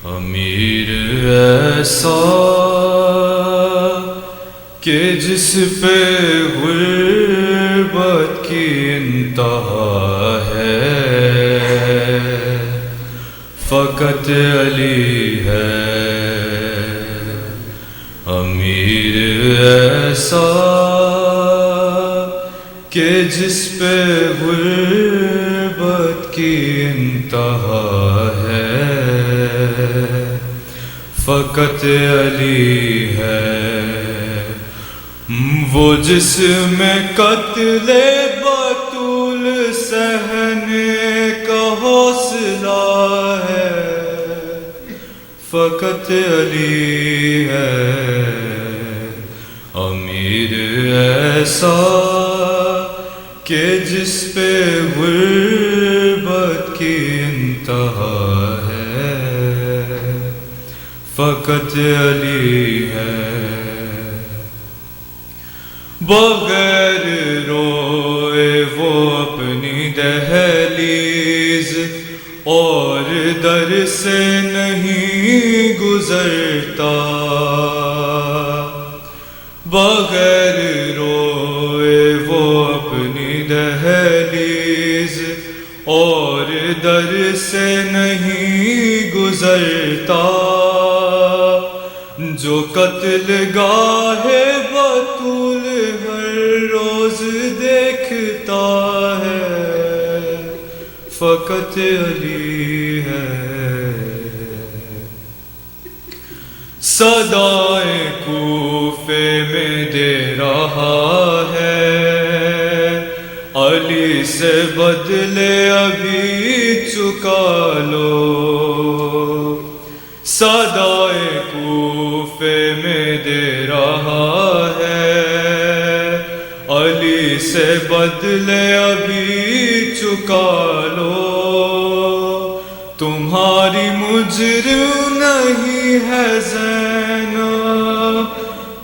امیر ایسا کہ جس پہ غربت کی انتہا ہے، فقط علی ہے۔ امیر ایسا کہ جس پہ غربت کی انتہا ہے، فقط علی ہے۔ وہ جس میں قتل بطول سہنے کا حوصلہ ہے، فقط علی ہے۔ امیر ایسا کہ جس پہ غربت کی انتہا ہے، فقط علی ہے۔ بغیر روئے وہ اپنی دہلیز اور در سے نہیں گزرتا، بغیر روئے وہ اپنی دہلیز اور در سے نہیں گزرتا۔ جو قتل گاہ بطول ہر روز دیکھتا ہے، فقط علی ہے۔ صدائے کوفے میں دے رہا ہے، علی سے بدلے ابھی چکا لو۔ صدائے کوفے میں دے رہا ہے، علی سے بدلے ابھی چکا لو۔ تمہاری مجرم نہیں ہے زینب،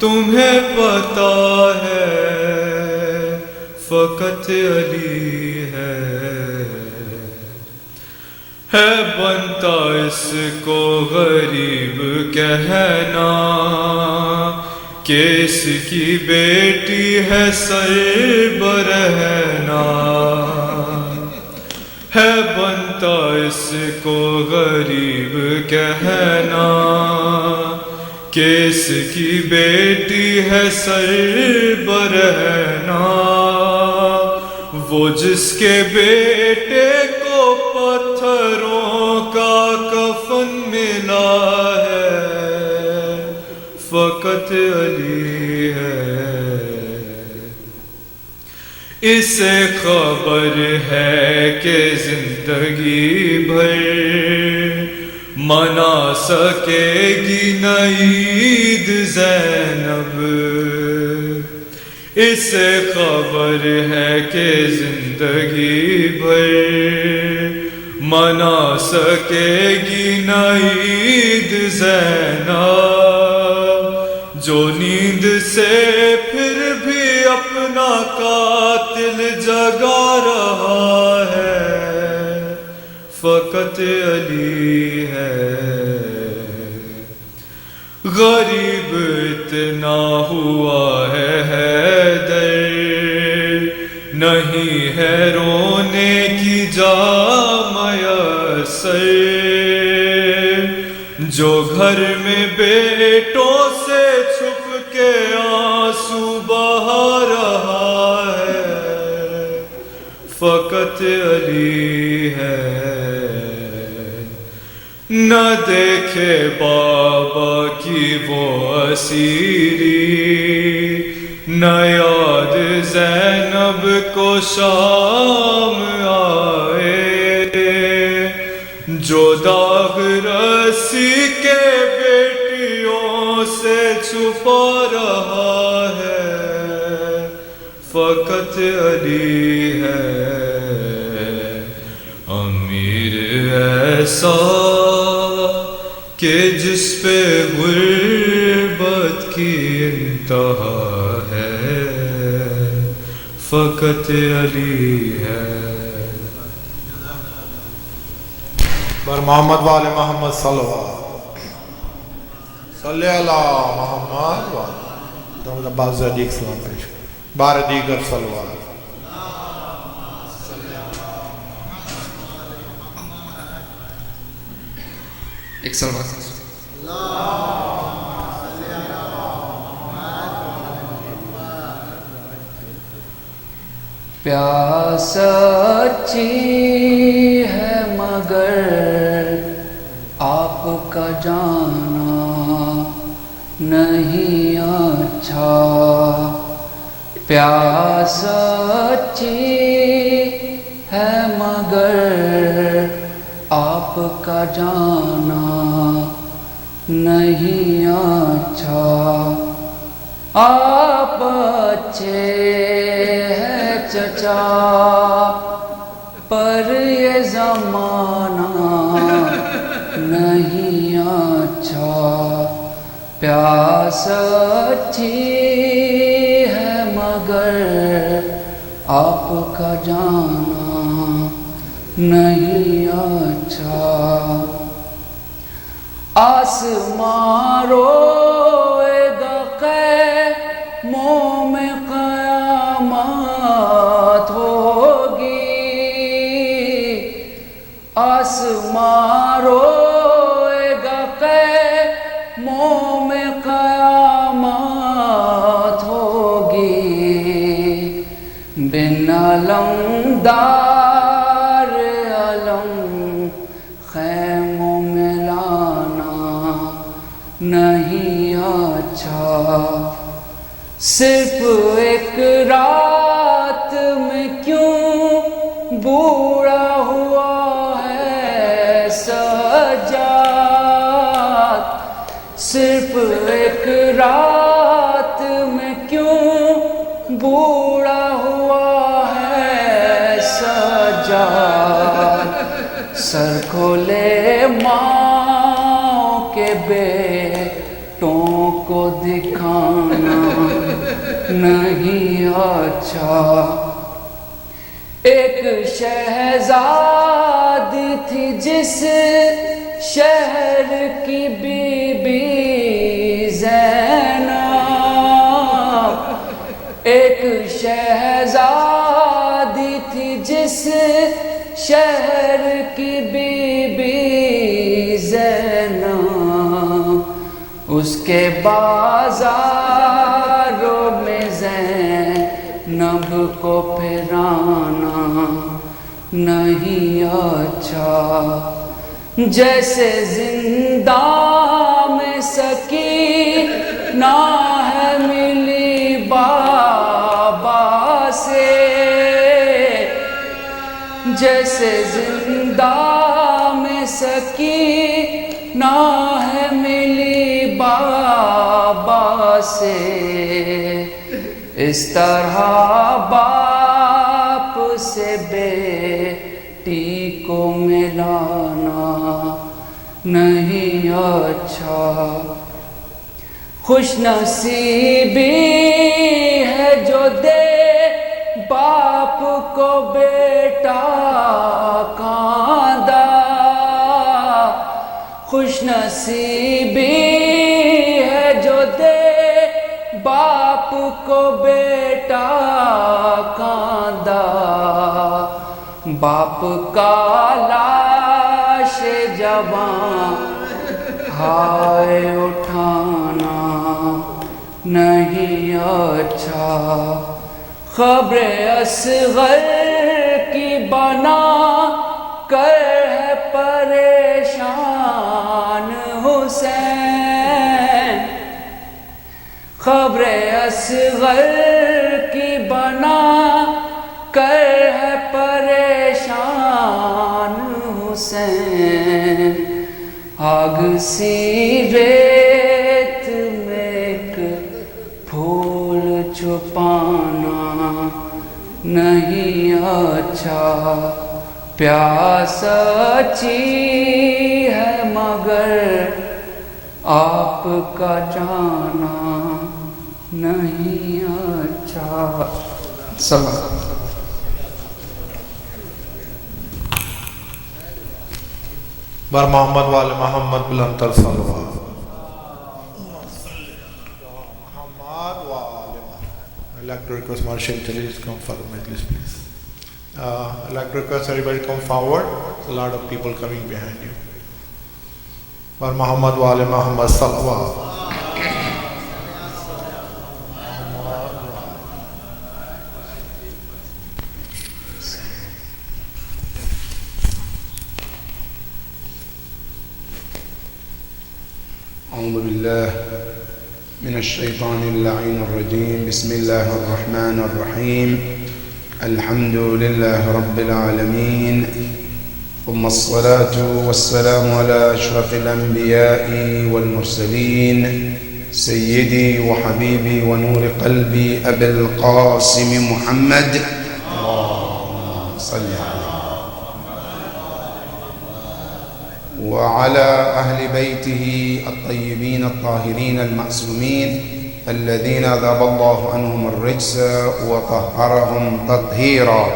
تمہیں پتہ ہے، فقط علی ہے۔ بنتا اس کو غریب کہنا کہ اس کی بیٹی ہے سربرہنا، ہے بنتا اس کو غریب کہنا کہ اس کی بیٹی ہے سربرہنا۔ وہ جس کے بیٹے کو پتھروں کا کفن ملا ہے، فقط علی ہے۔ اسے خبر ہے کہ زندگی بھر منا سکے گی نہ عید زینب، اسے خبر ہے کہ زندگی بھر منا سکے گی نہ عید زینب۔ جو نیند سے پھر بھی اپنا قاتل جگا رہا ہے، فقط علی ہے۔ غریب اتنا ہوا ہے حیدر، نہیں ہے رونے کی جا میسر۔ جو گھر میں بیٹوں سے چھپ کے آنسو بہا رہا ہے، فقط علی ہے۔ نہ دیکھے بابا کی وہ اسیری، نہ یاد زینب کو شام آئے۔ جو داغ رسی کے بیٹیوں سے چھپا رہا ہے، فقط علی ہے۔ امیر ایسا کہ جس پہ غربت کی انتہا ہے، فقط علی ہے۔ بر محمد وآل محمد صلی اللہ صلی اللہ محمد وعلا بعض دیگر سلام پیش بار دیگر صلوات ایک صلوات پیاس سچی ہے مگر آپ کا جانا نہیں اچھا پیاس سچی ہے مگر آپ کا جانا نہیں اچھا آپ اچھے ہیں چچا پر یہ زمانہ نہیں اچھا پیاس اچھی ہے مگر آپ کا جانا نہیں اچھا آسمان روئے گا قیاموں میں قیامت ہوگی آسمان روئے گا قیاموں میں قیامت ہوگی بن علمدار علم خیموں میں لانا نہیں اچھا صرف ایک رات میں کیوں بوڑھا ہوا ہے سجاد صرف ایک رات میں کیوں بوڑھا ہوا ہے سجاد سر کھولے ماں کے بیٹوں کو دکھانا نہیں اچھا ایک شہزادی تھی جس شہر کی بی بی زینب ایک شہزادی تھی جس شہر کی بی بی زینب اس کے بازاروں میں زینب کو پھرانا نہیں اچھا جیسے زندان میں سکینہ ہے ملی بابا سے جیسے زندان میں سکینہ ہے ملی بابا سے اس طرح باپ سے بیٹی کو ملانا نہیں اچھا خوش نصیبی ہے جو دے باپ کو بیٹا کاندھا خوش نصیبی ہے جو دے باپ کو بیٹا کاندھا باپ کا لاش جوان ہائے اٹھانا نہیں اچھا خبر اصغر کی بنا کر ہے پریشان حسین خبر اصغر کی بنا کر ہے پریشان حسین آگ سی ریت میں ایک پھول چھپانا نہیں اچھا پیاس اچھی ہے مگر آپ کا جانا نہیں اچھا بر محمد وال محمد بلندر صلوات to request Marshal Intelligence to come forward, Majlis, please. I'd like to request everybody to come forward. There's a lot of people coming behind you. Wa Muhammad wa ali Muhammad salawat. أعوذ بالله من الشيطان اللعين الرجيم. بسم الله الرحمن الرحيم. الحمد لله رب العالمين، ثم الصلاة والسلام على أشرف الأنبياء والمرسلين، سيدي وحبيبي ونور قلبي أبي القاسم محمد، اللهم صل عليه وعلى أهل بيته الطيبين الطاهرين المعصومين الذين ذهب الله عنهم الرجس وطهرهم تطهيرا.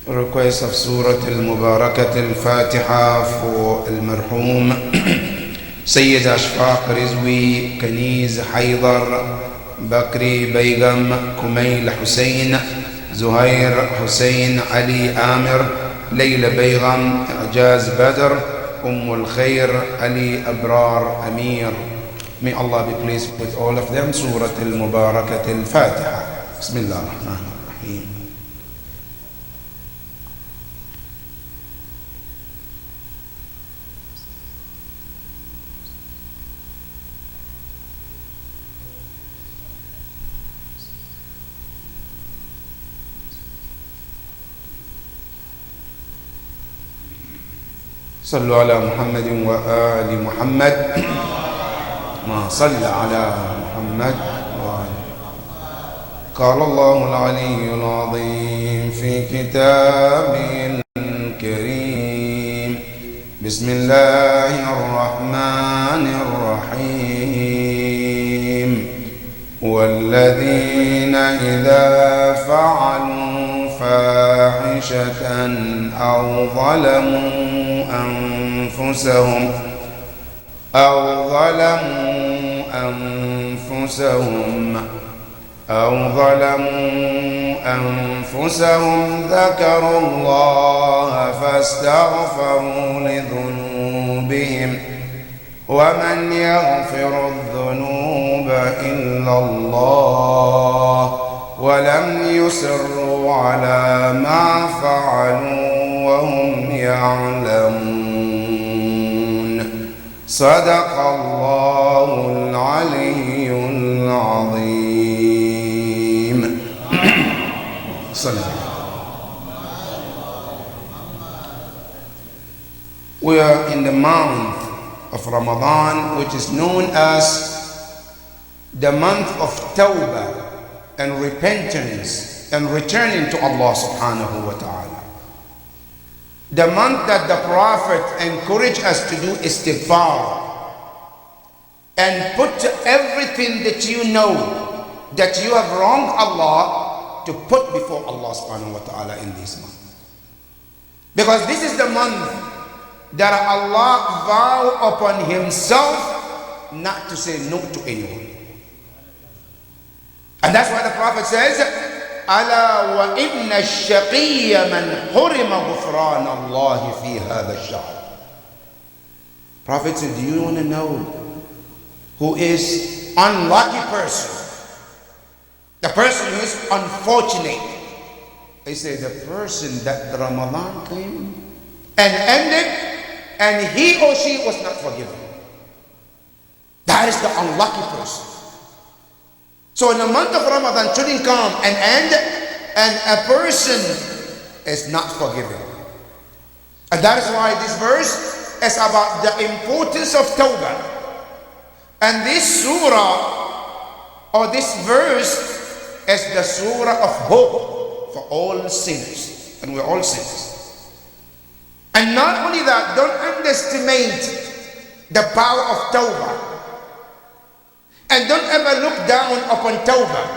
Request of Surah Al-Mubarakat Al-Fatiha for المرحوم Syed أشفاق رزوي كنيز Haider بكري Begum كميل حسين زهير حسين علي آمر ليلى بيغم إعجاز بدر أم الخير علي أبرار أمير. May Allah be pleased with all of them. Surah Al-Mubarakat Al-Fatiha. Bismillah ar-Rahman ar-Rahim. صلوا على محمد وآل محمد ما صلى على محمد وآل. قال الله العلي العظيم في كتابه الكريم. بسم الله الرحمن الرحيم. والذين إذا فعلوا فاحشة أو ظلموا أنفسهم ذكروا الله فاستغفروا لذنوبهم ومن يغفر الذنوب إلا الله ولم يصروا على ما فعلوا وهم يعلمون. صدق الله العلي العظيم. We are in the month of Ramadan, which is known as the month of Tawbah and repentance and returning to Allah subhanahu wa ta'ala. The month that the Prophet encouraged us to do istighfar and put everything that you know that you have wronged Allah to put before Allah subhanahu wa ta'ala in this month. Because this is the month that Allah vowed upon himself not to say no to anyone. And that's why the Prophet says, ألا وإن الشقي من حرم غفران الله في هذا الشهر. Prophet said, do you want to know who is unlucky person? The person who is unfortunate. He said the person that Ramadan came and ended and he or she was not forgiven. That is the unlucky person. So in the month of Ramadan shouldn't come and end and a person is not forgiven. And that is why this verse is about the importance of Tawbah. And this surah or this verse is the surah of hope for all sinners. And we're all sinners. And not only that, don't underestimate the power of Tawbah. And don't ever look down upon Tawbah,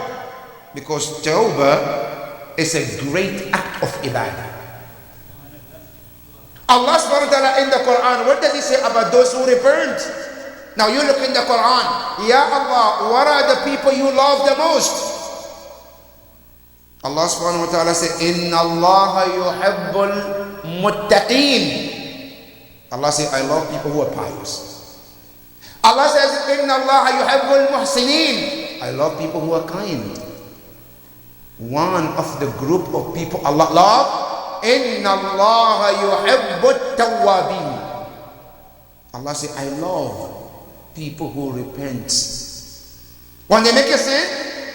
because Tawbah is a great act of ibadah. Allah subhanahu wa ta'ala in the Quran, what does he say about those who repent? Now you look in the Quran, Ya Allah, what are the people you love the most? Allah subhanahu wa ta'ala says, Inna Allah yuhibbul muttaqeen. Allah says, I love people who are pious. Allah says, Inna Allah yuhibbul muhsineen. I love people who are kind. One of the group of people Allah love, Inna Allah yuhibbut tawwabin. Allah says, I love people who repent. When they make a sin,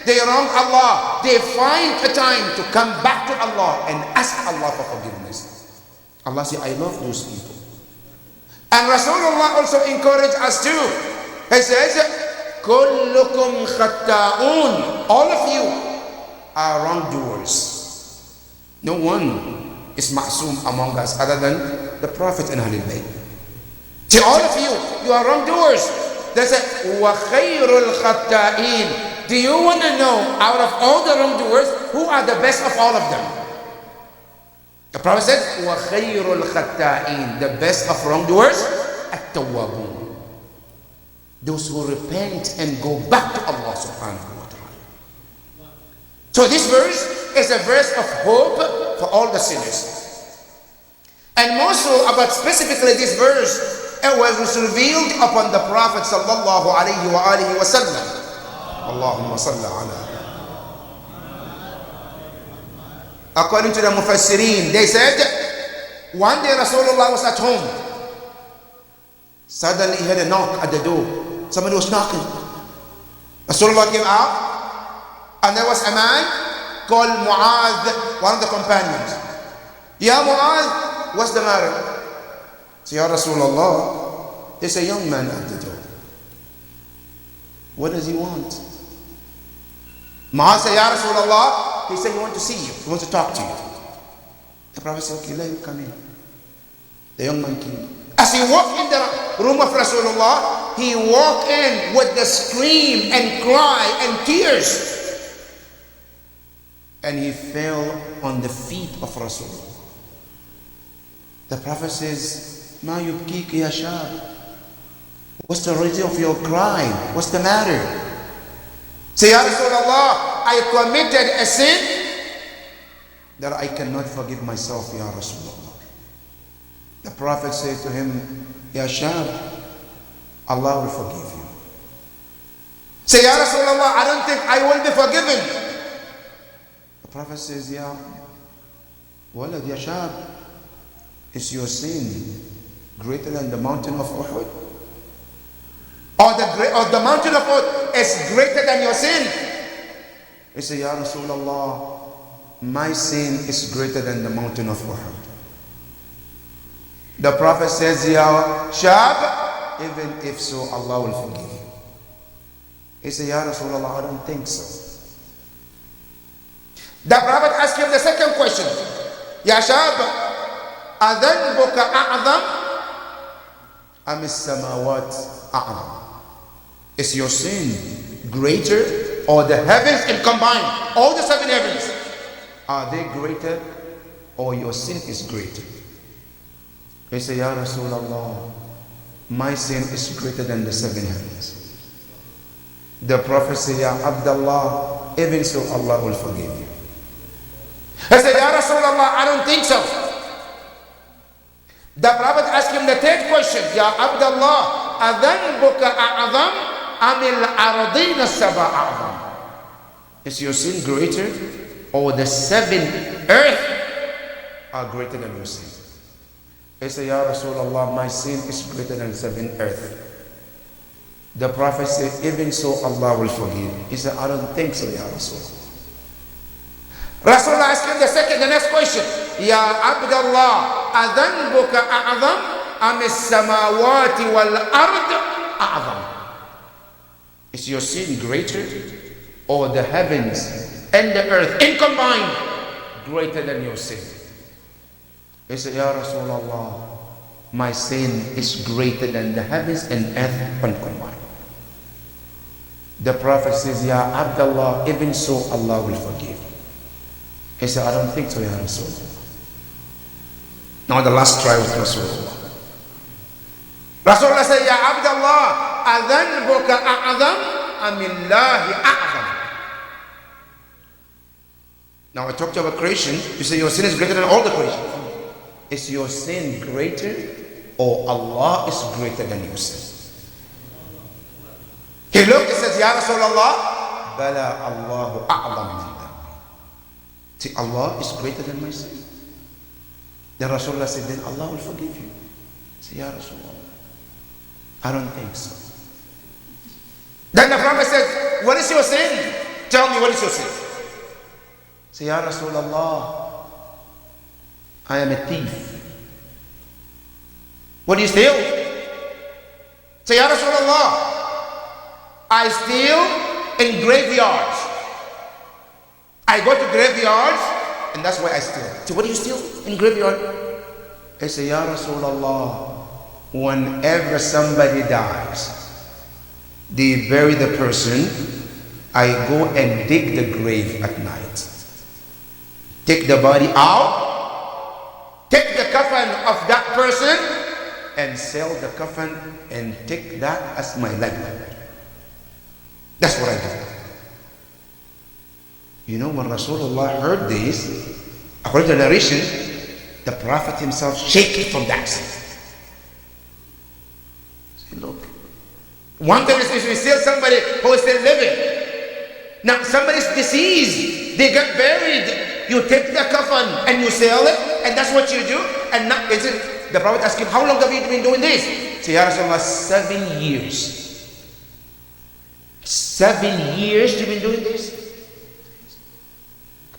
they wrong Allah, they find a time to come back to Allah and ask Allah for forgiveness. Allah says, I love those people. And Rasulullah also encouraged us too. He says, Kullukum khatta'un. All of you are wrongdoers. No one is ma'soom among us other than the Prophet and Ahlul Bayt. To all of you, you are wrongdoers. They say, wa khayrul khatta'in. Do you want to know, out of all the wrongdoers, who are the best of all of them? The Prophet said, wa khayrul khatta'in. The best of wrongdoers, at-tawwabun. Those who repent and go back to Allah subhanahu wa ta'ala. So this verse is a verse of hope for all the sinners. And more so about specifically this verse, it was revealed upon the Prophet sallallahu alayhi wa alihi wa sallam. Allahumma salli ala. According to the Mufassirin, they said, one day Rasulullah was at home. Suddenly he had a knock at the door. Somebody was knocking. Rasulullah came out, and there was a man called Mu'adh, one of the companions. Ya Mu'adh, what's the matter? So, Ya Rasulullah, there's a young man at the door. What does he want? Mu'adh said, Ya Rasulullah, he said he wants to see you, he wants to talk to you. The Prophet said, okay, let him come in. The young man came. As he walked in the room of Rasulullah, he walked in with the scream and cry and tears. And he fell on the feet of Rasulullah. The Prophet says, Ma yubkik ya shab. What's the reason of your crying? What's the matter? Say, Ya Rasulullah, I committed a sin that I cannot forgive myself, Ya Rasulullah. The Prophet said to him, Ya shab, Allah will forgive you. Say, Ya Rasulullah, I don't think I will be forgiven. The Prophet says, Ya walad, Ya shab, is your sin greater than the mountain of Uhud? Or the mountain of Uhud is greater than your sin? He said, Ya Rasulullah, my sin is greater than the mountain of Uhud. The Prophet says, Ya Shab, even if so, Allah will forgive you. He said, Ya Rasulullah, I don't think so. The Prophet asked him the second question. Ya Shab, أذنبك أعظم أم السماوات أعظم? Is your sin greater, or the heavens in combined, all the seven heavens, are they greater, or your sin is greater? He said, Ya Rasulullah, my sin is greater than the seven heavens. The Prophet said, Ya Abdullah, even so Allah will forgive you. He said, Ya Rasulullah, I don't think so. The Prophet asked him the third question, Ya Abdullah, أذنبك أعظم أم الأرضين السبع أعظم? Is your sin greater, or the seven earth are greater than your sin? He said, Ya Rasulullah, my sin is greater than seven earth. The Prophet said, even so Allah will forgive. He said, I don't think so, Ya Rasulullah. Rasulullah asked him the next question, Ya Abdullah, أذنبك أعظم أم السماوات والأرض أعظم? Is your sin greater, or the heavens and the earth in combined greater than your sin? He said, Ya Rasulullah, my sin is greater than the heavens and earth in combined. The Prophet says, Ya Abdullah, even so Allah will forgive. He said, I don't think so, Ya Rasulullah. Now the last try with Rasulullah. Rasulullah said, Ya Abdullah, adhanbuka a'adham amillahi a'adham. Now I talked about creation. You say your sin is greater than all the creation. Is your sin greater or Allah is greater than your sin? He looked and says, Ya Rasulullah, Bala Allahu a'adham min dhanbi. See, Allah is greater than my sin. Then Rasulullah said, then Allah will forgive you. Say, Ya Rasulullah, I don't think so. Then the Prophet said, what is your sin? Tell me, what is your sin? Say, Ya Rasulullah, I am a thief. What do you steal? Say, Ya Rasulullah, I steal in graveyards. I go to graveyards and that's why I steal. So what do you steal in graveyard? I say, Ya Rasulullah, whenever somebody dies, they bury the person, I go and dig the grave at night. Take the body out, take the coffin of that person and sell the coffin and take that as my livelihood. That's what I do. You know, when Rasulullah heard this, according to the narration, the Prophet himself shaking from that sin. Say, look, one thing is if you steal somebody who is still living. Now somebody's deceased, they got buried. You take the coffin and you sell it, and that's what you do. And not, is it, the Prophet asked him, how long have you been doing this? Say, Ya Rasulullah, 7 years. 7 years you've been doing this?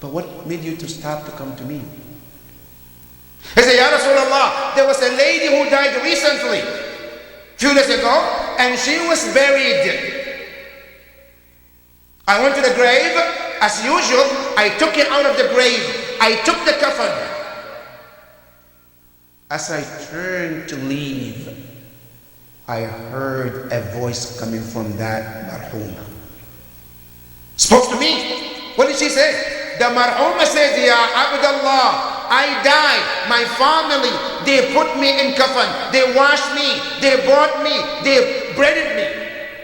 But what made you to start to come to me? He said, Ya Rasulullah, there was a lady who died recently, few days ago, and she was buried. I went to the grave, as usual, I took it out of the grave. I took the coffin. As I turned to leave, I heard a voice coming from that marhuma. Spoke to me. What did she say? The marhuma said, Ya Abdullah, I died. My family, they put me in coffin. They washed me. They bought me. They breaded me.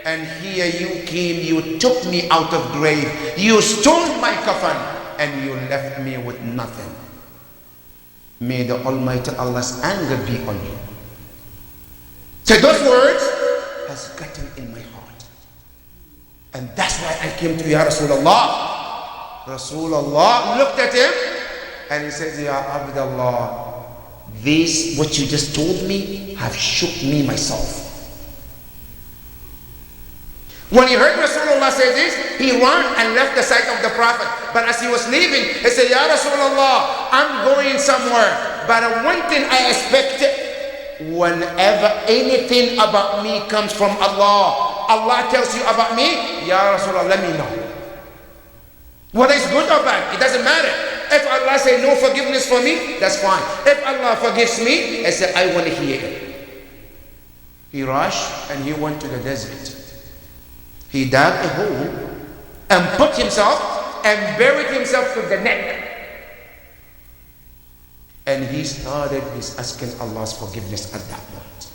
And here you came, you took me out of grave. You stole my coffin and you left me with nothing. May the Almighty Allah's anger be on you. So those words has gotten in my heart. And that's why I came to Ya Rasulullah. Rasulullah looked at him and he said, Ya Abdullah, this, what you just told me, have shook me myself. When he heard Rasulullah say this, he ran and left the sight of the Prophet. But as he was leaving, he said, Ya Rasulullah, I'm going somewhere. But one thing I expect, whenever anything about me comes from Allah, Allah tells you about me, Ya Rasulullah, let me know. Whether it's good or bad, it doesn't matter. If Allah say no forgiveness for me, that's fine. If Allah forgives me, I say, I want to hear it. He rushed and he went to the desert. He dug a hole and put himself and buried himself to the neck. And he started his asking Allah's forgiveness at that point.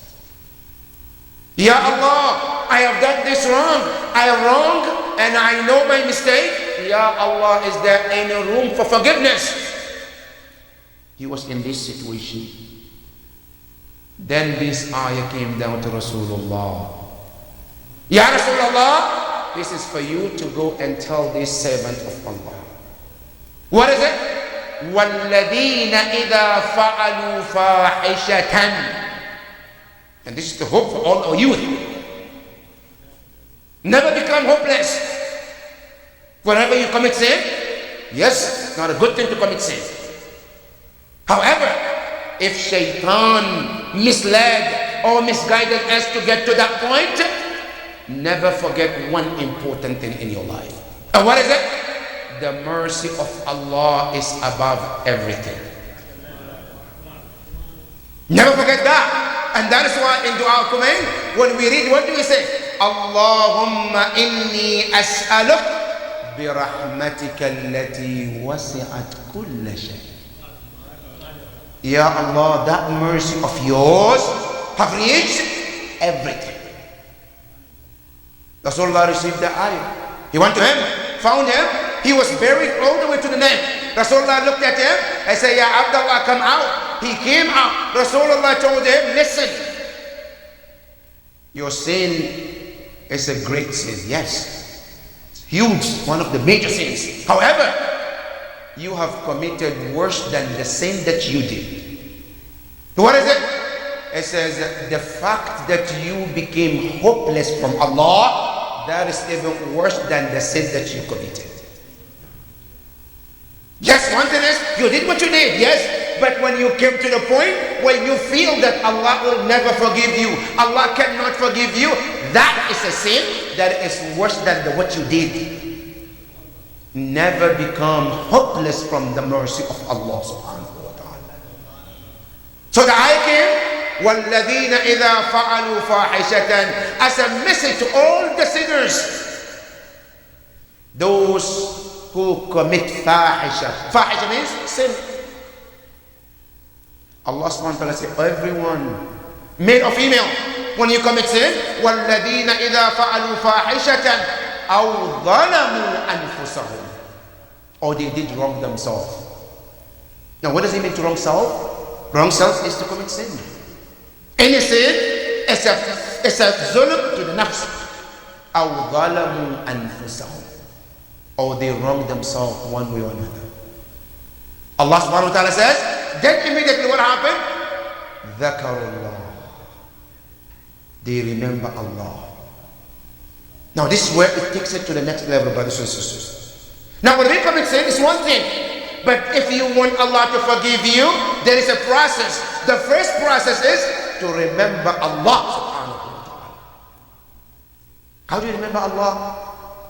Ya Allah, I have done this wrong. I am wrong and I know my mistake. Ya Allah, is there any room for forgiveness? He was in this situation. Then this ayah came down to Rasulullah. Ya Rasulullah, this is for you to go and tell this servant of Allah. What is it? وَالَّذِينَ إِذَا فَعَلُوا فَاحِشَةً. And this is the hope for all our youth. Never become hopeless. Whenever you commit sin, yes, it's not a good thing to commit sin. However, if shaitan misled or misguided us to get to that point, never forget one important thing in your life. And what is it? The mercy of Allah is above everything. Never forget that. And that is why in Dua al-Kumain, when we read, what do we say? Allahumma inni as'aluk bi rahmatika allati wasi'at kulla shay. Ya Allah, that mercy of yours have reached everything. Rasulullah received the ayah. He went to him, found him. He was buried all the way to the neck. Rasulullah looked at him and said, Ya Abdullah, come out. He came out. Rasulullah told him, listen, your sin is a great sin. Yes, it's huge, one of the major sins. However, you have committed worse than the sin that you did. What is it? It says the fact that you became hopeless from Allah, that is even worse than the sin that you committed. Yes, one thing is, you did what you did, yes, but when you came to the point where you feel that Allah will never forgive you, Allah cannot forgive you, that is a sin that is worse than what you did. Never become hopeless from the mercy of Allah subhanahu wa ta'ala. So the ayah came, وَالَّذِينَ إِذَا فَعَلُوا فَاحِشَةً, as a message to all the sinners, those who commit fahisha. Fahisha means sin. Allah subhanahu wa ta'ala says, everyone, male or female, when you commit sin, وَالَّذِينَ إِذَا فَعَلُوا فَاحِشَةً أَوْ ظَلَمُوا أَنفُسَهُمْ, or they did wrong themselves. Now what does it mean to wrong self? Wrong self is to commit sin. Any sin is a zulm to the nafs. أَوْ ظَلَمُوا أَنفُسَهُمْ, or they wrong themselves one way or another. Allah subhanahu wa ta'ala says, then immediately what happened? ذَكَرُوا, they remember Allah. Now this is where it takes it to the next level, brothers and sisters. Now when we commit sin, it's one thing. But if you want Allah to forgive you, there is a process. The first process is to remember Allah subhanahu wa ta'ala. How do you remember Allah?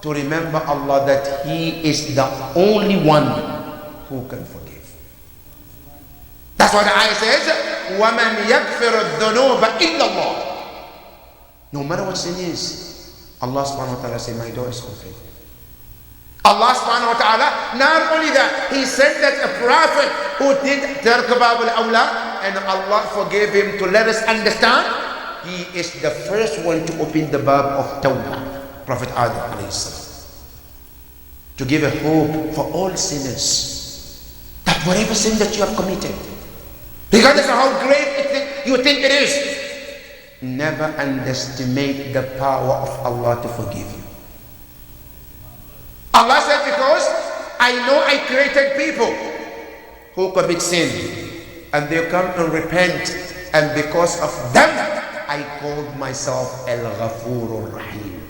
To remember Allah that He is the only one who can forgive. That's why the ayah says, وَمَنْ يَغْفِرُ الذُّنُوبَ إِلَّا اللَّهِ. No matter what sin is, Allah subhanahu wa ta'ala says, my door is open. Allah subhanahu wa ta'ala, not only that, He sent that a prophet who did Tarkabab al-Awla, and Allah forgave him to let us understand, he is the first one to open the bab of Tawbah, Prophet Adam alayhi salam, to give a hope for all sinners, that whatever sin that you have committed, regardless of how great you think it is, never underestimate the power of Allah to forgive you. Allah said, because I know I created people who commit sin and they come and repent, and because of them I called myself Al-Ghafur Rahim.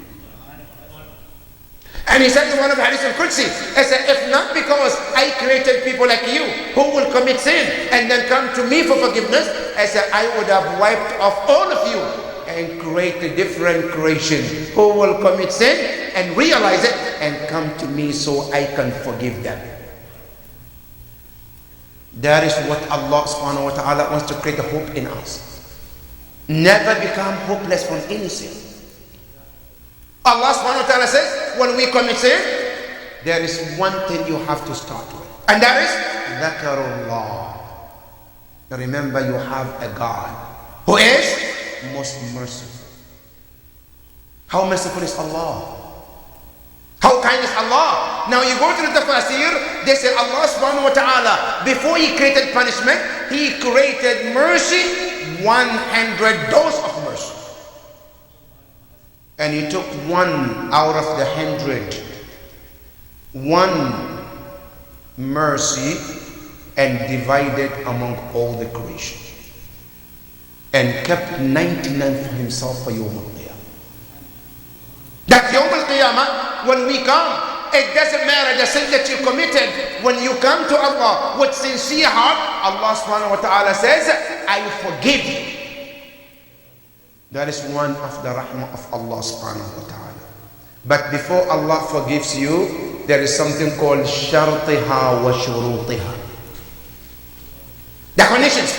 And he said in one of the Hadith al-Qudsi, he said, if not because I created people like you who will commit sin and then come to me for forgiveness, I said, I would have wiped off all of you and create a different creation who will commit sin and realize it and come to me so I can forgive them. That is what Allah subhanahu wa ta'ala wants to create a hope in us. Never become hopeless from any sin. Allah subhanahu wa ta'ala says, when we commit sin, there is one thing you have to start with, and that is Dhakarullah. Remember, you have a God who is most merciful. How merciful is Allah? How kind is Allah? Now you go to the tafsir, they say Allah subhanahu wa ta'ala, before He created punishment, He created mercy, 100 dose of mercy. And He took one out of the 100, one mercy, and divided among all the creation, and kept 99 for Himself for Yawm al-Qiyamah. That Yawm al-Qiyamah, when we come, it doesn't matter the sin that you committed. When you come to Allah with sincere heart, Allah subhanahu wa ta'ala says, I forgive you. That is one of the rahmah of Allah subhanahu wa ta'ala. But before Allah forgives you, there is something called shartiha wa shurutiha. The conditions.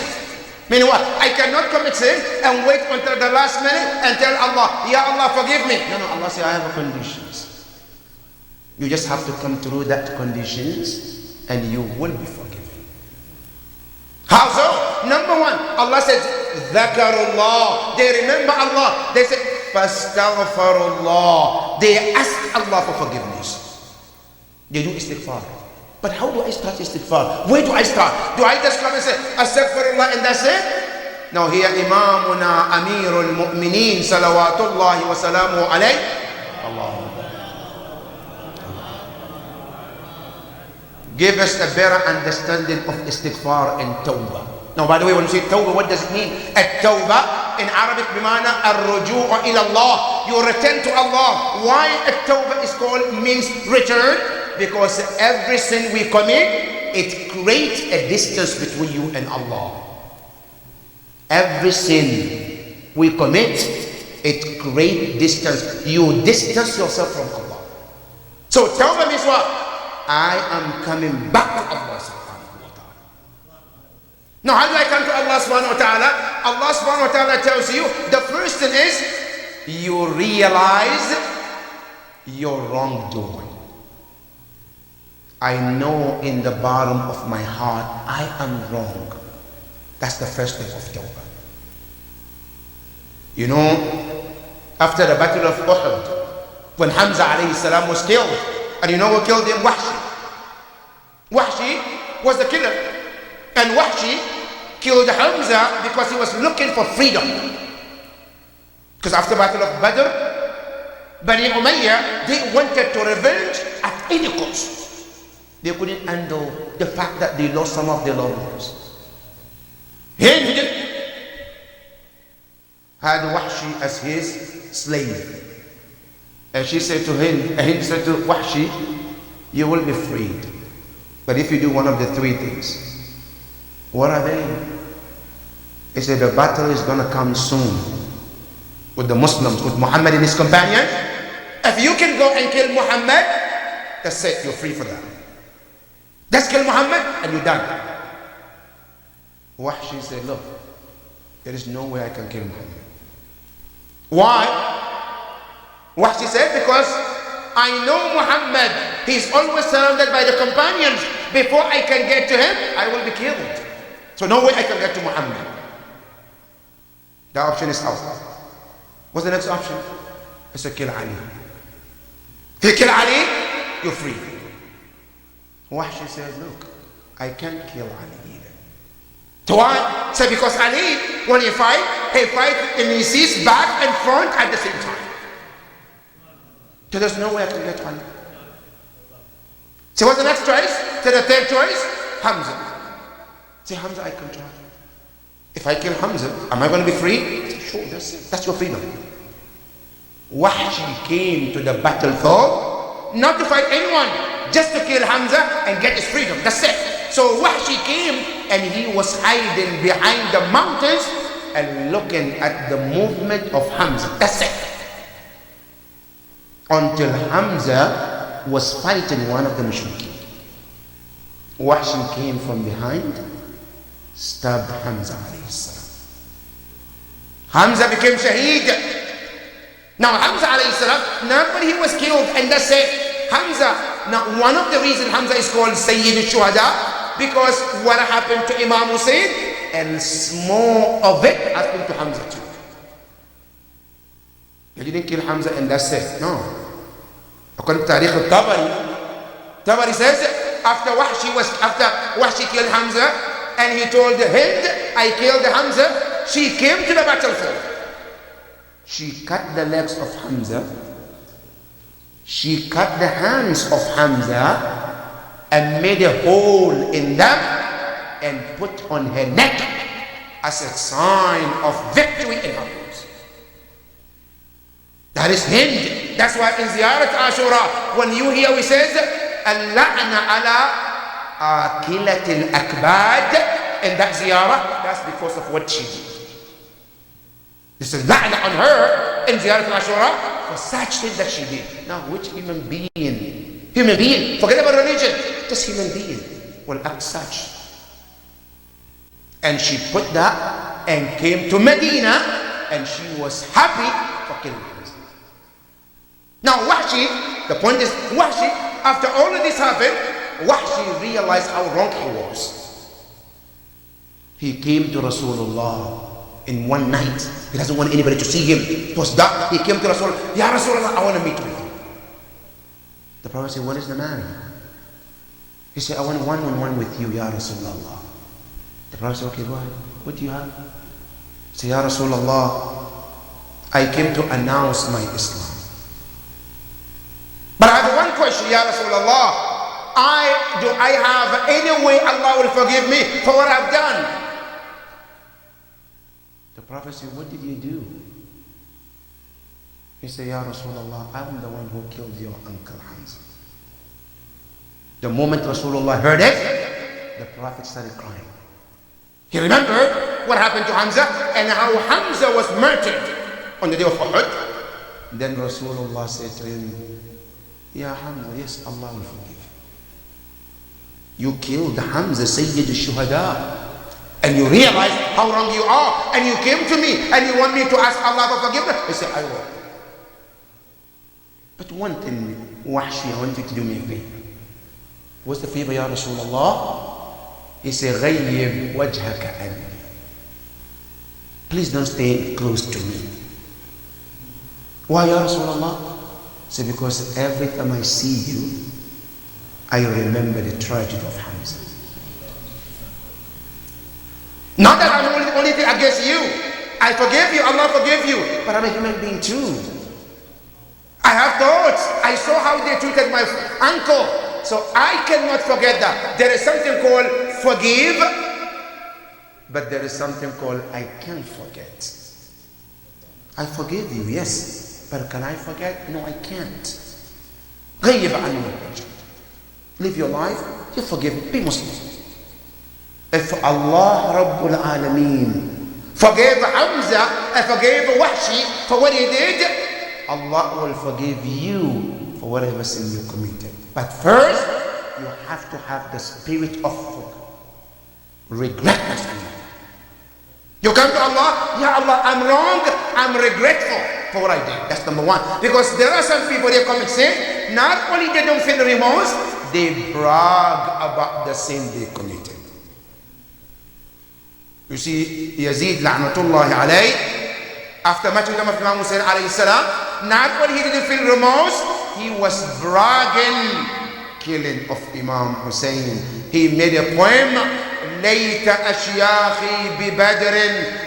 Meaning what? I cannot commit sin and wait until the last minute and tell Allah, Ya Allah, forgive me. No, Allah says, I have conditions. You just have to come through that conditions and you will be forgiven. How so? Allah says, Dhakarullah. They remember Allah. They say, Fastaghfarullah. They ask Allah for forgiveness. They do istighfar. But how do I start istighfar? Where do I start? Do I just come and say, Astaghfirullah and that's it? No, here Imamuna Amirul Mu'mineen Salawatullahi wa salamu alayh. Allah. Give us a better understanding of istighfar and tawbah. Now, by the way, when you say tawbah, what does it mean? At-tawbah in Arabic, bimana ar-ruju'u ila Allah. You return to Allah. Why at-tawbah is called means return? Because every sin we commit, it creates a distance between you and Allah. Every sin we commit, it creates distance. You distance yourself from Allah. So tawbah means what? I am coming back to Allah subhanahu wa ta'ala. Now, how do I come to Allah subhanahu wa ta'ala? Allah subhanahu wa ta'ala tells you, the first thing is, you realize your wrongdoing. I know in the bottom of my heart, I am wrong. That's the first step of tawbah. You know, after the battle of Uhud, when Hamza alayhi salam was killed, and you know who killed him? Wahshi. Wahshi was the killer. And Wahshi killed Hamza because he was looking for freedom. Because after the battle of Badr, Bani Umayyah, they wanted to revenge at any cost. They couldn't handle the fact that they lost some of their loved ones. Hind had Wahshi as his slave. And she said to him, and he said to Wahshi, you will be freed. But if you do one of the three things, what are they? He said, the battle is going to come soon with the Muslims, with Muhammad and his companions. If you can go and kill Muhammad, that's it, you're free for that. Just kill Muhammad and you're done. Wahshi said, look, there is no way I can kill Muhammad. Why? Wahshi said, because I know Muhammad, he's always surrounded by the companions. Before I can get to him, I will be killed. So no way I can get to Muhammad. The option is out. What's the next option? It's to kill Ali. If you kill Ali, you're free. Wahshi says, look, I can't kill Ali either. So why? So because Ali, when he fight and he sees back and front at the same time. So there's no way I can get Ali. So what's the next choice? So the third choice? Hamza. Say, Hamza, I can try. If I kill Hamza, am I going to be free? Say, sure, that's your freedom. Wahshi came to the battlefield not to fight anyone, just to kill Hamza and get his freedom. That's it. So Wahshi came and he was hiding behind the mountains and looking at the movement of Hamza. That's it. Until Hamza was fighting one of the mushrikeen. Wahshi came from behind, stabbed Hamza alayhi salam. Hamza became shaheed. Now Hamza alayhi salam, not when he was killed and that's it. Hamza, now one of the reasons Hamza is called Sayyid al-Shuhada, because what happened to Imam Hussein, and small of it happened to Hamza too. You didn't kill Hamza and that's it. No. According to Tariq al-Tabari, Tabari says after Wahshi killed Hamza and he told Hind, I killed Hamza, she came to the battlefield. She cut the legs of Hamza, she cut the hands of Hamza and made a hole in them and put on her neck as a sign of victory in her lives. That is Hind. That's why in Ziyarat Ashura, when you hear we says, Al-la'na ala akilat al-akbad, in that ziyarah, that's because of what she did. This is la'na on her in Ziyarat Ashura for such things that she did. Now, which human being, forget about religion, just human being will act such? And she put that and came to Medina and she was happy for killing him. Now Wahshi, the point is, Wahshi, after all of this happened, Wahshi realized how wrong he was. He came to Rasulullah in one night. He doesn't want anybody to see him. It was dark. He came to Rasulullah. Ya Rasulullah, I want to meet with you. The Prophet said, what is the matter? He said, I want one-on-one with you, Ya Rasulullah. The Prophet said, okay, go ahead. What do you have? He said, Ya Rasulullah, I came to announce my Islam. But I have one question, Ya Rasulullah. Do I have any way Allah will forgive me for what I've done? The Prophet said, what did you do? He said, Ya Rasulullah, I'm the one who killed your uncle Hamza. The moment Rasulullah heard it, the Prophet started crying. He remembered what happened to Hamza and how Hamza was murdered on the day of Uhud. Then Rasulullah said to him, Ya Hamza, yes, Allah will forgive you. You killed Hamza, Sayyid al-Shuhada. And you realize how wrong you are. And you came to me and you want me to ask Allah for forgiveness. He said, I will. But one thing, Wahshi, I want you to do me a favor. What's the favor, Ya Rasulullah? He said, غَيِّبْ وَجْهَكَ عَنِّي. Please don't stay close to me. Why, Ya Rasulullah? He said, because every time I see you, I remember the tragedy of Hamza. Not that I'm only thing against you. I forgive you, Allah forgive you. But I'm a human being too. I have thoughts. I saw how they treated my uncle. So I cannot forget that. There is something called forgive, but there is something called I can't forget. I forgive you, yes. But can I forget? No, I can't. غيب عني الوجه. Live your life, you forgive, be Muslim. If Allah Rabbul Alameen forgave Hamza and forgave Wahshi for what he did, Allah will forgive you for whatever sin you committed. But first, you have to have the spirit of regret. You come to Allah, Ya Allah, I'm wrong, I'm regretful for what I did. That's number one. Because there are some people, they commit sin, not only they don't feel remorse, they brag about the sin they committed. You see, Yazid la'natullahi alayh, after martyrdom of Imam Hussein alayhi salam, not only he didn't feel remorse, he was bragging killing of Imam Hussein. He made a poem, ليت أشياخي ببدر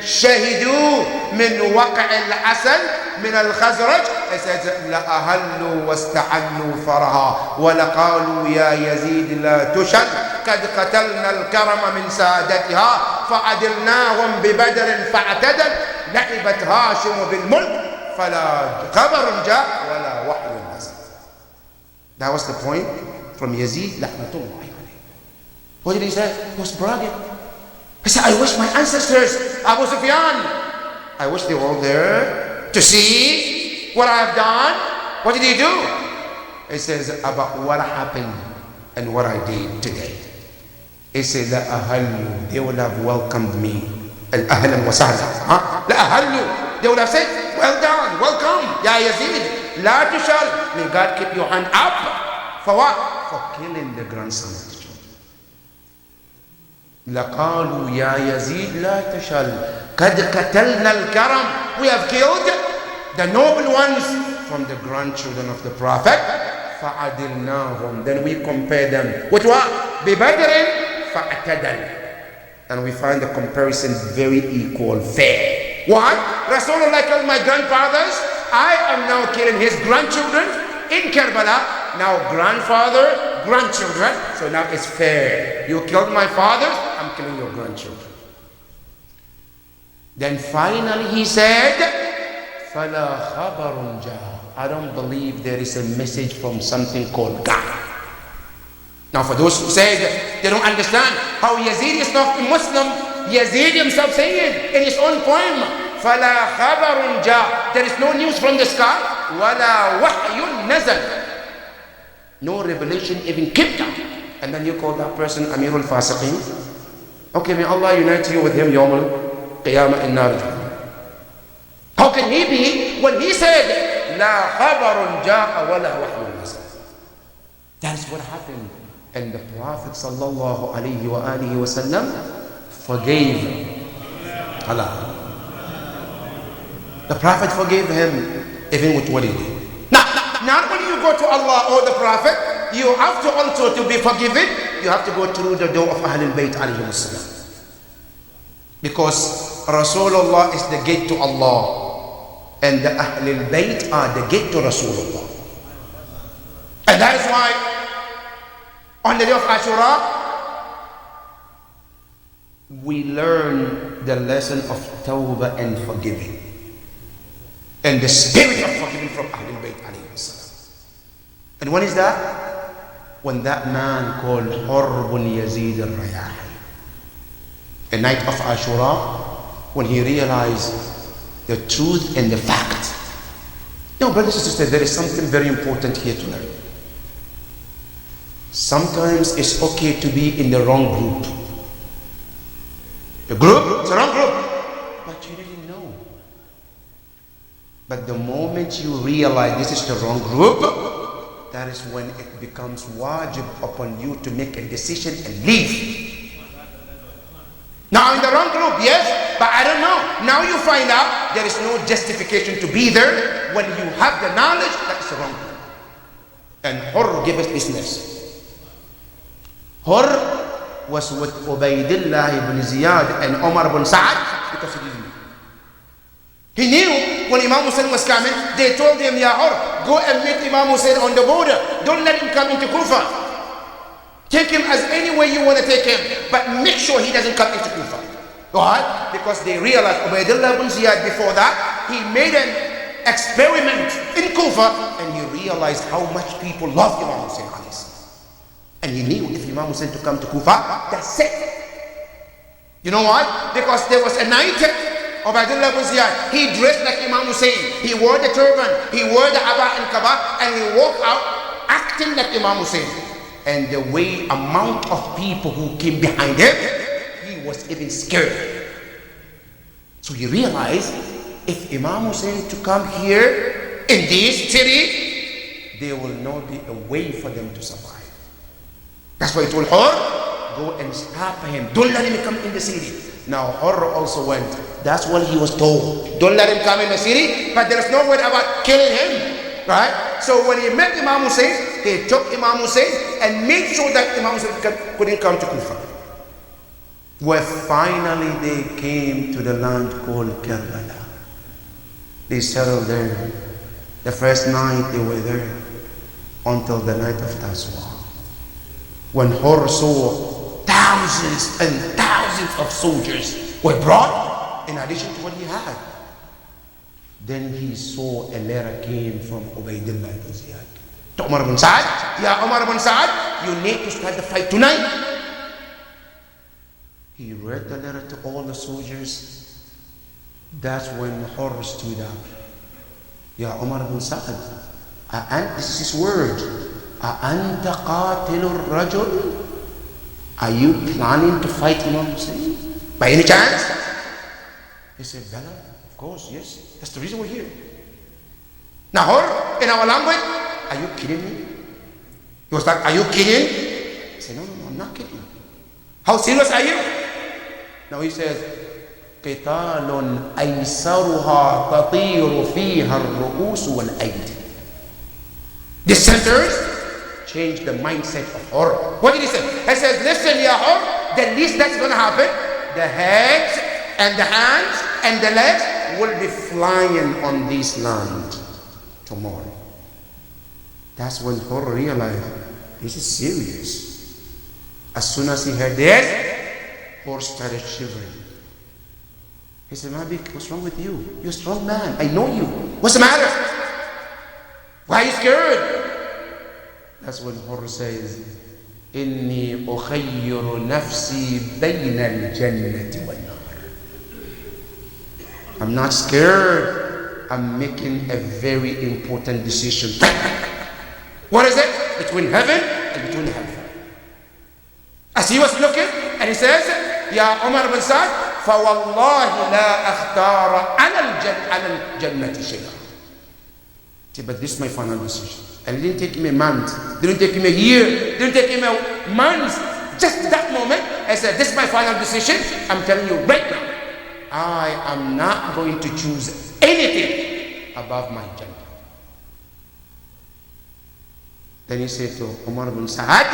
شهدوا من وقع الأسد من الخزرج. He says لأهلوا واستحلوا فرها ولقالوا يا يزيد لا تشد قد قتلنا الكرم من سادتها فعدلناهم ببدر فاعتدل لعبت هاشم بالملك فلا خبر جاء ولا وحي نزل. That was the point from Yazid la'natullah. What did he say? He was bragging. He said, I wish my ancestors, Abu Sufyan, I wish they were all there to see what I have done. What did he do? He says about what happened and what I did today. He said, La ahallu, they would have welcomed me. Al-ahlan wa sahla. La ahallu, they would have said, well done, welcome, Ya Yazid. La tushal, may God keep your hand up. For what? For killing the grandson of the children. لقالوا يا يزيد لا تشل قد قتلنا الكرم. We have killed the noble ones from the grandchildren of the Prophet. فعدلناهم. Then we compare them with what? ببدر فاعتدل. And we find the comparison very equal, fair. What? Rasulullah killed my grandfathers. I am now killing his grandchildren in Karbala. Now grandfather, grandchildren. So now it's fair. You killed my fathers, I'm killing your grandchildren. Then finally he said, فَلَا خَبَرٌ جَاءَ. I don't believe there is a message from something called God. Now for those who say that they don't understand how Yazid is not a Muslim, Yazid himself saying in his own poem, فَلَا خَبَرٌ جَاءَ. There is no news from the sky. وَلَا وَحْيٌ نَزَلَ. No revelation even came down. And then you call that person Amirul Fasiqeen. Okay, may Allah unite you with him Yawm al-Qiyamah in Nar. How can he be when he said La khabarun ja'a wa la wahyun nazal? That's what happened. And the Prophet sallallahu alayhi wa alihi wa sallam forgave Allah. The Prophet forgave him even with what he did. Now, not when you go to Allah or the Prophet, you have to also to be forgiven, you have to go through the door of Ahlul Bayt alayhi salam. Because Rasulullah is the gate to Allah, and the Ahlul Bayt are the gate to Rasulullah. And that is why on the day of Ashura, we learn the lesson of Tawbah and forgiving, and the spirit of forgiving from Ahlul Bayt alayhi salam. And when is that? When that man called Harbun Yazid al-Rayahi, a night of Ashura, when he realized the truth and the fact. Now, brothers and sisters, there is something very important here to learn. Sometimes it's okay to be in the wrong group. The group, it's a wrong group, but you didn't know. But the moment you realize this is the wrong group, that is when it becomes wajib upon you to make a decision and leave. Now in the wrong group, yes, but I don't know. Now you find out there is no justification to be there when you have the knowledge that it's the wrong group. And Hur gave us this lesson. Hur was with Ubaydillah ibn Ziyad and Omar ibn Sa'ad because he didn't know. He knew when Imam Hussein was coming, they told him, Ya Hur, go and meet Imam Hussein on the border. Don't let him come into Kufa. Take him as any way you want to take him, but make sure he doesn't come into Kufa. Why? Because they realized Ubaydillah ibn Ziyad before that, he made an experiment in Kufa, and he realized how much people love Imam Hussein. And he knew if Imam Hussein to come to Kufa, that's it. You know why? Because there was a night Ubaydillah ibn Ziyad, he dressed like Imam Hussein. He wore the turban, he wore the Aba and Kaba, and he walked out acting like Imam Hussein. And the way amount of people who came behind him, he was even scared. So he realized if Imam Hussein to come here in this city, there will not be a way for them to survive. That's why he told Hur, go and stop him. Don't let him come in the city. Now Hur also went. That's what he was told. Don't let him come in the city, but there's no word about killing him. Right? So when he met Imam Hussein, he took Imam Hussein and made sure that Imam Hussein couldn't come to Kufa. Where finally they came to the land called Karbala. They settled there. The first night they were there until the night of Taswa. When Hur saw thousands and thousands of soldiers were brought in addition to what he had, then he saw a letter came from Ubaydillah ibn Ziyad to Umar ibn Sa'ad. Ya Umar ibn Sa'ad, you need to start the fight tonight. He read the letter to all the soldiers. That's when Hur stood up. Ya Umar ibn Sa'ad, this is his word. أَأَنْتَ قَاتِلُ الرَّجُلِ? Are you planning to fight Imam Hussein? By any chance? He said, Bella, of course, yes. That's the reason we're here. Now, Hur, in our language, are you kidding me? He was like, are you kidding? I said, no, I'm not kidding. How serious are you? Now he says, قِتَالٌ أَيْسَرُهَا تَطِيرُ فِيهَا الرُّؤُوسُ وَالْأَيْدِ. The centers changed the mindset of Hur. What did he say? He says, listen, Ya Hur, the least that's going to happen, the heads and the hands and the legs will be flying on this land tomorrow. That's when Hur realized, this is serious. As soon as he heard this, Hur started shivering. He said, Mabik, what's wrong with you? You're a strong man. I know you. What's the matter? Why are you scared? That's when Hur says, إِنِّي أُخَيِّرُ نَفْسِي بَيْنَ الْجَنَّةِ وَالنَّارِ. I'm not scared. I'm making a very important decision. What is it? Between heaven and between hell. As he was looking, and he says, Ya Umar bin Sa'd, فَوَاللَّهِ لَا أَخْتَارَ عَلَى الْجَنَّةِ شَيْئًا. But this is my final decision. And it didn't take him a month, didn't take him a year, didn't take him a month. Just that moment, I said, this is my final decision. I'm telling you right now, I am not going to choose anything above my Jannah. Then he said to Umar ibn Sa'ad,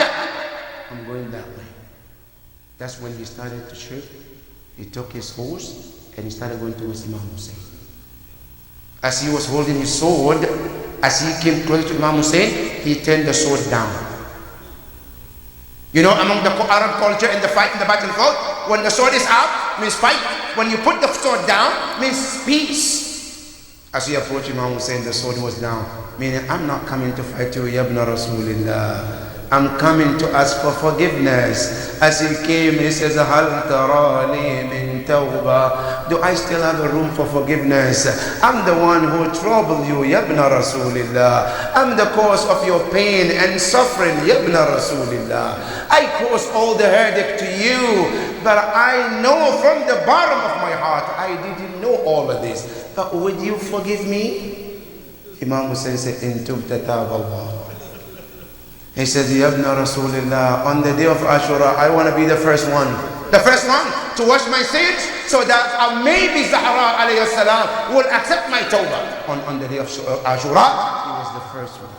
I'm going that way. That's when he started to shift. He took his horse and he started going towards Imam Hussein. As he was holding his sword, as he came closer to Imam Hussein, he turned the sword down. You know, among the Arab culture in the fight, in the battlefield, when the sword is up, means fight. When you put the sword down, means peace. As he approached Imam Hussein, the sword was down. Meaning, I'm not coming to fight you, Ya ibn Rasulillah. I'm coming to ask for forgiveness. As he came, he says, Hal tarani min tawbah. Do I still have a room for forgiveness? I'm the one who troubled you, Ya ibn Rasulillah. I'm the cause of your pain and suffering, Ya ibn Rasulillah. I caused all the headache to you, but I know from the bottom of my heart, I didn't know all of this. But would you forgive me? Imam Hussein said, In tubta tab Allah. He said, Ya ibn Rasulillah, on the day of Ashura, I want to be the first one. The first one to wash my sins so that maybe Zahra alayhi salam will accept my tawbah. On the day of Ashura, he was the first one.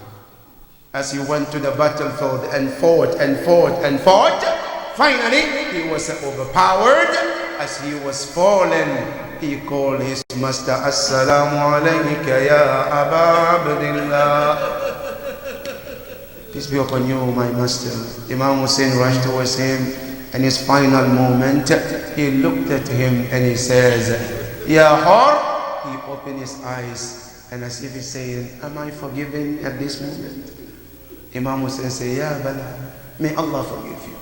As he went to the battlefield and fought and fought and fought, finally he was overpowered. As he was fallen, he called his master, Assalamu alayka ya Aba Abdillah. Peace be upon you, my master. Imam Hussein rushed towards him, and his final moment, he looked at him and he says, Ya Hur. He opened his eyes, and as if he's saying, Am I forgiven at this moment? Imam Hussein said, Ya Bala, may Allah forgive you.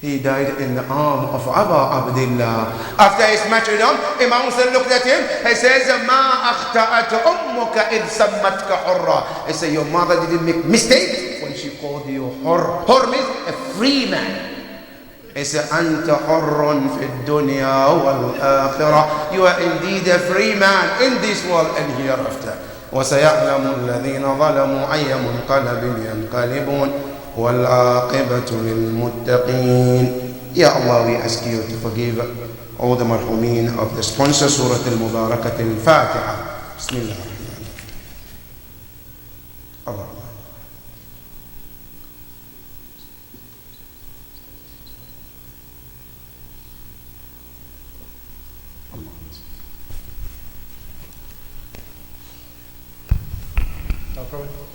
He died in the arm of Aba Abdillah. After his martyrdom, Imam Hussein looked at him and says, Ma akhta'at ummuka id sammatka hurra. He said, your mother didn't make mistake when she called you hur. Hur means a free man. He said, Anta hurrun fi dunya wal akhirah. You are indeed a free man in this world and hereafter. وَسَيَعْلَمُ الَّذِينَ ظَلَمُوا أَيَّ مُنْقَلَبٍ يَنْقَلِبُونَ وَالْعَاقِبَةُ لِلْمُتَّقِينَ. Ya Allah, we ask you to forgive all the marhumin of the sponsor Surah Al-Mubarakat Al-Fatiha. Bismillah ar-Rahman. No problem.